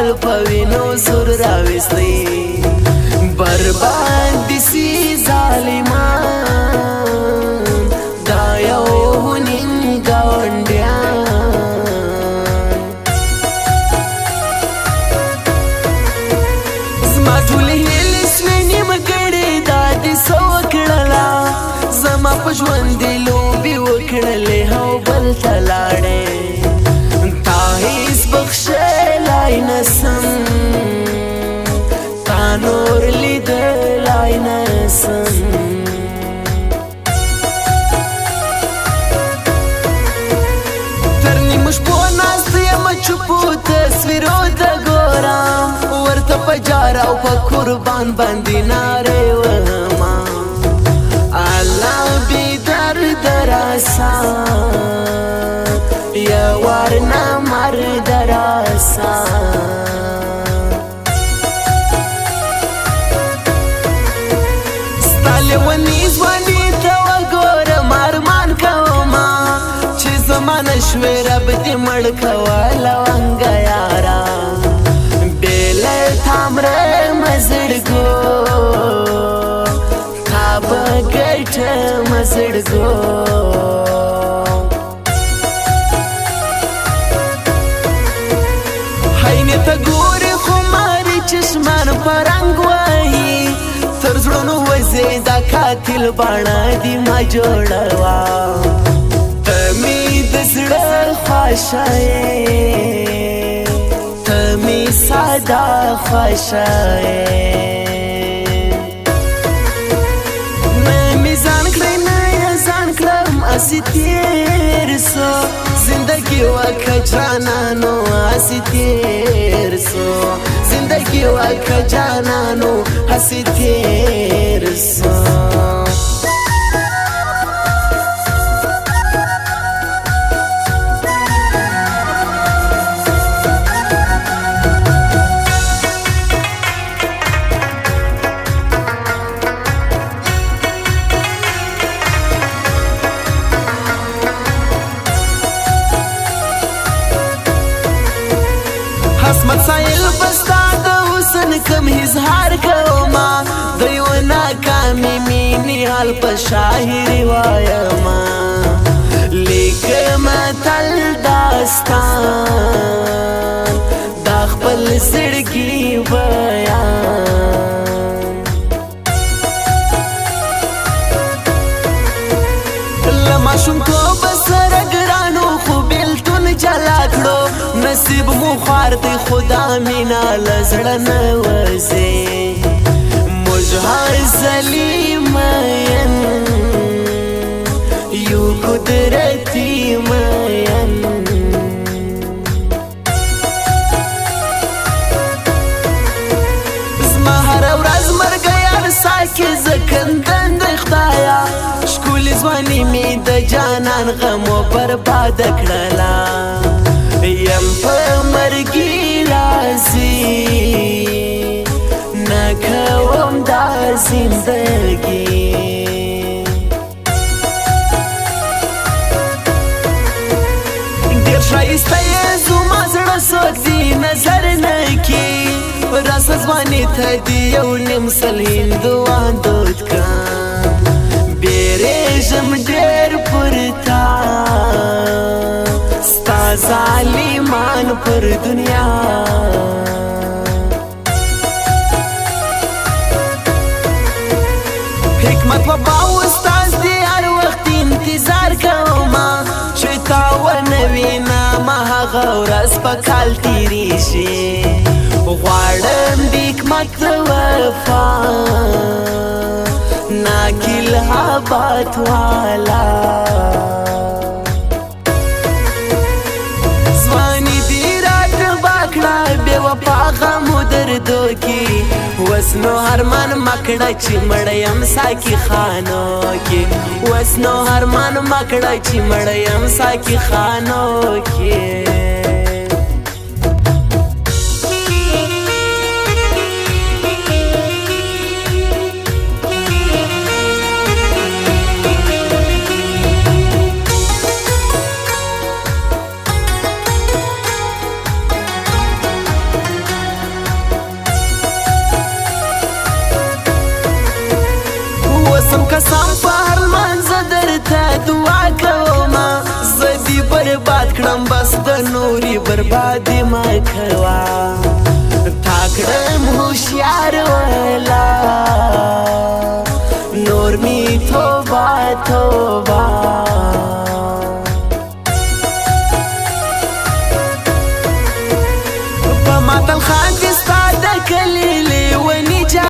خپل پوینو سر راوستي برباد دي سي ظالمان دا یو نیم گاونډیان زما ټولې هیلې سوې نیمه کړې دا دې څه وکړله زما په ژوند دې لوبې وکړلې او بل ته لاړې تا هېڅ بخښلی نسم تا نور لیدلی نسم تر نیمو شپو ناسته یمه چوپو تصویرو ته ګورم ورته په جار او په قربان باندې نارې وهمه الله بیدرد راسا یوار نامرد راسا ستا لیوني ځواني ته وګورم ارمان کومه چې زمانه شوې رب دې مړ کوه لونګه یاره بې له تامره مزړګو مزړګو حینې ته ګورې خو مارې چشمان په رنګ وهي تر زړونو وځې دا قاتل باڼه دې ما جوړوه ته مې د زړه خوښه یې ته مې ساده خوښه یې اسی تیر سو زندگی وکا جانانو اسی تیر سو زندگی وکا جانانو اسی تیر سو حسمت سایل بستا د حسن کم اظهار کوما د یو ناکامې مینې حال په شاعري وایما لیکمه تل داستان دا خپل زړګي بیان له ماشومتوبه سره ګرانو خو بېلتون جلا کړو نصیب مو خوار دی خدا مینا لزړه نه وځي موږ هر ظلیم یم یو قدرتي مین زما هره ورځ مرګه یار ساکې زه کندن د خدایه ښکلې ځواني مې د جانان غمو برباده کړله یم په مرګي راځي نه کوم دا زندګي ډېر ښایسته یې زما زړه څوک دې نظر نه کي راسه ځواني ته دې یو نیم سل هندوان دود کړم بیریږم ډېر پر تا ستا ظالمان پر دنیا حکمت و با استاز دی هر وخت انتظار کوما چې تا ونه وینم هغه ورځ په کال تېرېږي غواړم د حکمت وفا ناکل آباد والا وفا غمو دردو کی وسنو هرمان مکڑا چی مڑیم ساکی خانو کی وسنو هرمان مکڑا چی مڑیم ساکی خانو کی برباد کړم بس د نوري بربادي مکوا تا کړم هوښیار ولا نور می توبه توبه